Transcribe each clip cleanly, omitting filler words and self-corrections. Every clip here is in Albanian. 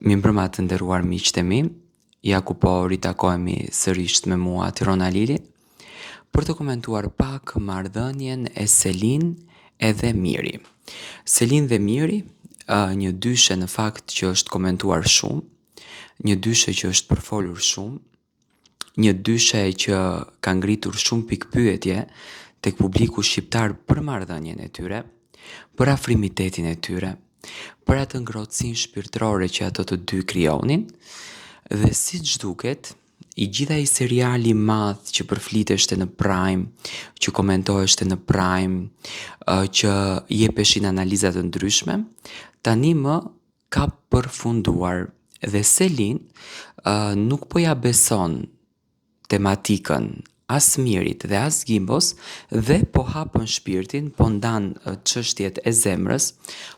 Mirëmbrëma të nderuar miqtë e mi, ja ku po ritakohemi sërish me mua Tirona Lili për të komentuar pak marrëdhënien e Selin edhe Miri. Selin dhe Miri, një dyshe në fakt që është komentuar shumë, një dyshe që është përfolur shumë, një dyshe që ka ngritur shumë pikpyetje tek publiku shqiptar për marrëdhënien e tyre, për afrimitetin e tyre, për atë ngrohtësinë shpirtërore që ato të dy krijonin, dhe siç duket, i gjithë ai seriali i madh që përfliteshte në Prime, që komentoheshte në Prime, që jepeshin analiza të ndryshme, tani më ka përfunduar dhe Selin nuk po ja beson tematikën as Mirit dhe as Gimbos dhe po hapën shpirtin, po ndan çështjet e zemrës,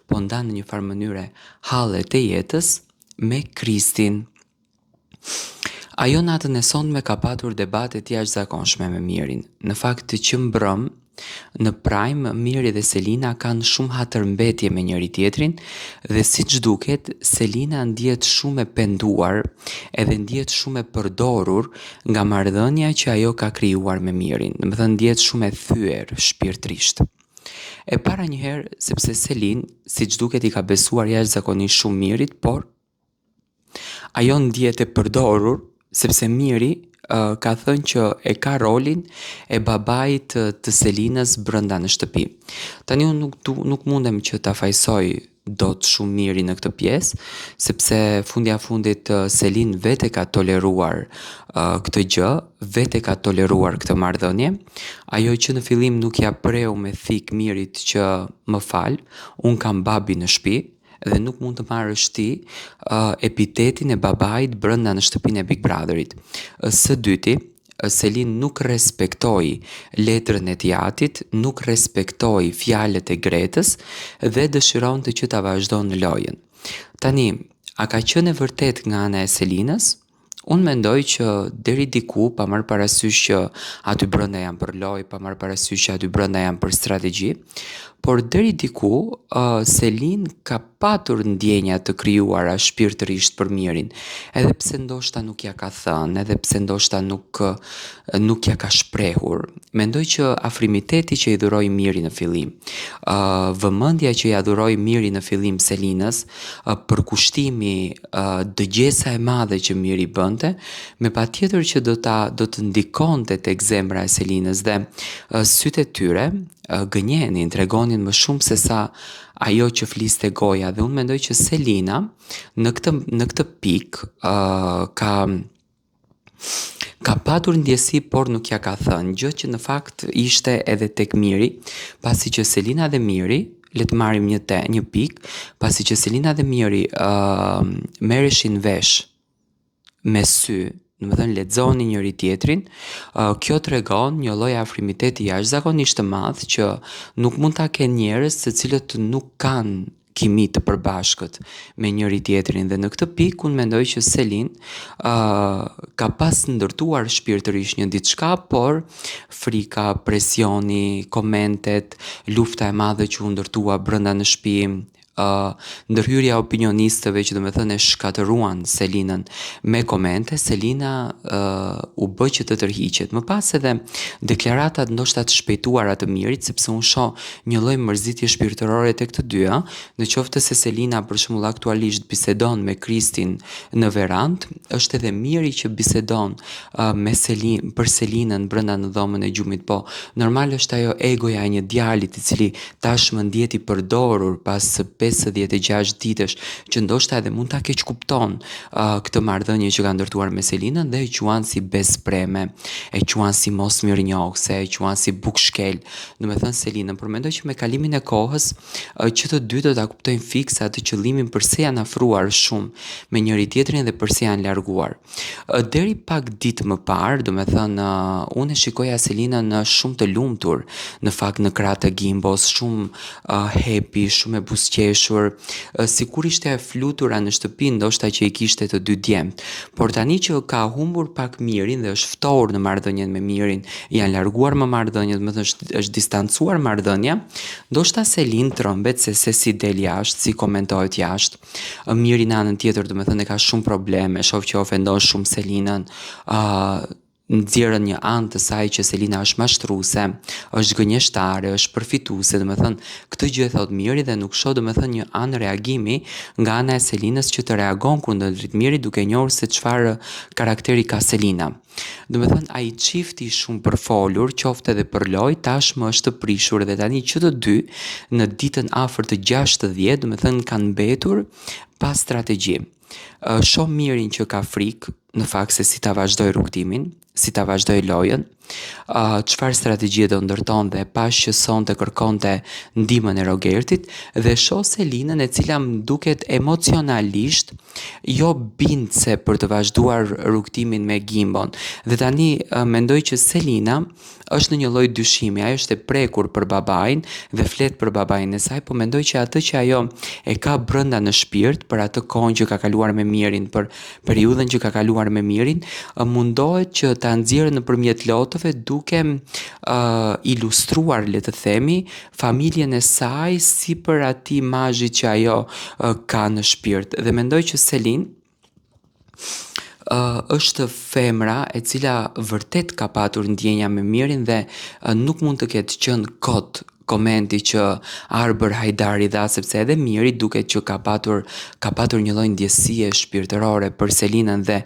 po ndan në një farë mënyre hallet e jetës me Kristin. Ajo natën e sonme ka patur debate të jashtëzakonshme me Mirin. Në fakt që mbrëm në Prime, Miri dhe Selina kanë shumë hatërmbetje me njëri tjetrin dhe siç duket, Selina ndihet shumë e penduar edhe ndihet shumë e përdorur nga marrëdhënia që ajo ka krijuar me Mirin. Domethënë ndihet shumë e thyer shpirtërisht. E para njëherë sepse Selin, siç duket, i ka besuar jashtëzakonisht shumë Mirit, por ajo ndihet e përdorur sepse Miri ka thënë që e ka rolin e babait të Selinës brenda në shtëpi. Tani unë nuk mundem që ta fajsoj dot shumë Miri në këtë pjesë, sepse fundja fundit Selin vete ka toleruar këtë gjë, vete ka toleruar këtë marrëdhënie. Ajo që në fillim nuk ja preu me thik Mirit që më fal, unë kam babi në shtëpi dhe nuk mund të marrësh ti epitetin e babait brenda në shtëpinë e Big Brotherit. Së dyti, Selin nuk respektoi letrën e Tiatit, nuk respektoi fjalët e Gretës dhe dëshironte që ta vazhdonte lojën. Tani, a ka qenë e vërtet nga ana e Selinës? Unë mendoj që deri diku, pa marrë parasysh që aty brenda janë për lojë, pa marrë parasysh që aty brenda janë për strategji, por deri diku Selin ka patur ndjenja të krijuara shpirtërisht për Mirin, edhe pse ndoshta nuk ja ka thënë, edhe pse ndoshta nuk ja ka shprehur. Mendoj që afrimiteti që i dhuroi Miri në fillim, vëmendja që ja dhuroi Miri në fillim Selinës, përkushtimi, dëgjesa e madhe që Miri bënte, me patjetër që do të ndikonte tek zemra e Selinës dhe sytë e tyre gënjenin, tregonin më shumë se sa ajo që fliste goja, dhe unë mendoj që Selina në këtë pikë ka patur ndjesi, por nuk ja ka thënë, gjë që në fakt ishte edhe tek Miri, pasi që Selina dhe Miri, le të marrim një pikë, pasi që Selina dhe Miri merreshin vesh me sy, domethënë lexonin njëri tjetrin, kjo tregon një lloj afrimiteti jashtëzakonisht të madh që nuk mund ta kenë njerëz të cilët nuk kanë kimi të përbashkët me njëri tjetrin, dhe në këtë pikë unë mendoj që Selin ka pas ndërtuar shpirtërisht një diçka, por frika, presioni, komentet, lufta e madhe që u ndërtua brenda në shtëpi, ndërhyrja opinionistëve që domethënë e shkatëruan Selinën me komente, Selina u bë që të tërhiqet. Më pas edhe deklaratat ndoshta të shpejtuara të Mirit, sepse unë shoh një lloj mërzitje shpirtërore tek të dyja, në qoftë se Selina për shembull aktualisht bisedon me Kristin në verandë, është edhe Miri që bisedon për Selinën brenda në dhomën e gjumit, po normal është ajo egoja e një djalit i cili tashmë ndihet i përdorur pas 56 ditësh, që ndoshta edhe mund ta keq kupton këtë marrëdhënie që ka ndërtuar me Selinën dhe e quan si bespreme, e quan si mos mirënjohëse, e quan si bukshkel, domethënë Selinën, por mendoj që me kalimin e kohës që të dy do ta kuptojnë fikse atë qëllimin përse janë afruar shumë me njëri tjetrin dhe përse janë larguar. Deri pak ditë më parë, domethënë unë e shikoja Selinën shumë të lumtur, në fakt në krah të Gimbos, shumë happy, shumë e buzëqeshur, veshur, sikur ishte e flutura në shtëpi, ndoshta që i kishte të dy djemt. Por tani që ka humbur pak Mirin dhe është ftohur në marrëdhënien me Mirin, janë larguar më marrëdhëniet, më thënë është distancuar marrëdhënia, ndoshta Selin trëmbet se si del jashtë, si komentohet jashtë. Miri në anën tjetër, domethënë e ka shumë probleme, shoh që ofendon shumë Selinën, nxjerrën një anë të saj që Selina është mashtruese, është gënjeshtare, është përfituese, domethënë këtë gjë e thot Miri dhe nuk shoh domethënë një anë reagimi nga ana e Selinës që të reagon kundër Mirit duke njohur se çfarë karakteri ka Selina. Domethënë ai çifti shumë përfolur, qoftë edhe për lojë, tashmë është prishur dhe tani që të dy në ditën afër të 60, domethënë kanë mbetur pa strategji. Shoh Mirin që ka frikë në fakt se si ta vazhdoj rrugtimin, si ta vazhdoj lojën, çfarë strategjie do ndërton dhe pash që sonte kërkonte ndihmën e Rogertit dhe shoh Selinën e cila më duket emocionalisht jo bindse për të vazhduar rrugtimin me Gimbon. Dhe tani mendoj që Selina është në një lloj dyshimi, ajo është e prekur për babain dhe flet për babain e saj, po mendoj që atë që ajo e ka brenda në shpirt për atë kohën që ka kaluar me Mirin, për periudhën që ka kaluar me Mirin, mundohet që ta nxjerrë nëpërmjet lotëve duke ilustruar, le të themi, familjen e saj si për atij imazhi që ajo ka në shpirt. Dhe mendoj që Selin është femra e cila vërtet ka patur ndjenja me Mirin dhe nuk mund të ketë qenë kot komenti që Arbër Hajdari dha, sepse edhe Miri duket që ka patur një lloj ndjesie shpirtërore për Selinën dhe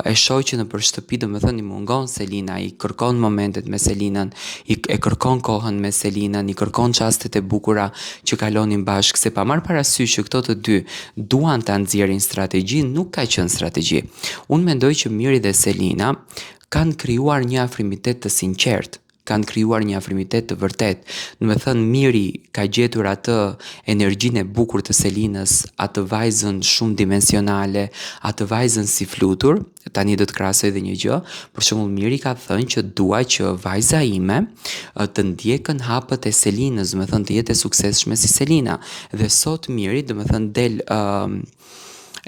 e shoh që nëpër shtëpi domethënë i mungon Selina, i kërkon momentet me Selinën, e kërkon kohën me Selinën, i kërkon çastet e bukura që kalonin bashkë, se pa marrë parasysh që këto të dy duan ta nxjerrin strategji, nuk ka qenë strategji. Unë mendoj që Miri dhe Selina kanë krijuar një afrimitet të sinqert, kanë krijuar një afrimitet të vërtet. Do të thënë Miri ka gjetur atë energjinë e bukur të Selinës, atë vajzën shumë dimensionale, atë vajzën si flutur. Tani do të krahasoj edhe një gjë. Për shembull, Miri ka thënë që dua që vajza ime të ndjekën hapët e Selinës, do të thënë të jetë e suksesshme si Selina. Dhe sot Miri, do të thënë del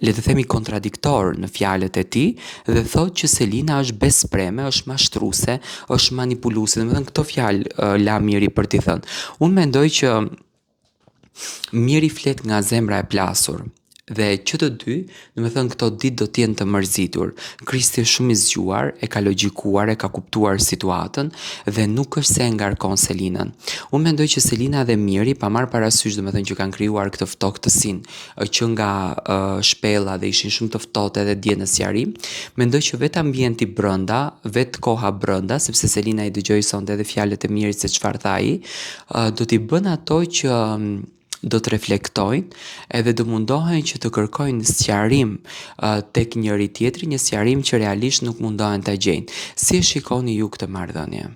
le të themi kontradiktor në fjalët e tij dhe thotë që Selina është bespreme, është mashtruese, është manipuluese. Domethënë këto fjalë la Miri për t'i thënë. Unë mendoj që Miri flet nga zemra e plasur. Dhe që të dy, domethënë këto ditë do t'jenë të mërzitur. Kristi është shumë i zgjuar, e ka logjikuar, e ka kuptuar situatën dhe nuk është se e ngarkon Selinën. Unë mendoj që Selina dhe Miri, pa marrë parasysh domethënë që kanë krijuar këtë ftohtësinë që nga shpella dhe ishin shumë të ftohtë edhe dje në sjarim, mendoj që vetë ambienti brenda, vetë koha brenda, sepse Selina i dëgjoi sonte edhe fjalët e Mirit se çfarë tha ai, do t'i bën ato që do të reflektojnë edhe do mundohen që të kërkojnë sqarim tek njëri tjetri, një sqarim që realisht nuk mundohen ta gjejnë. Si e shikoni ju këtë marrëdhënie?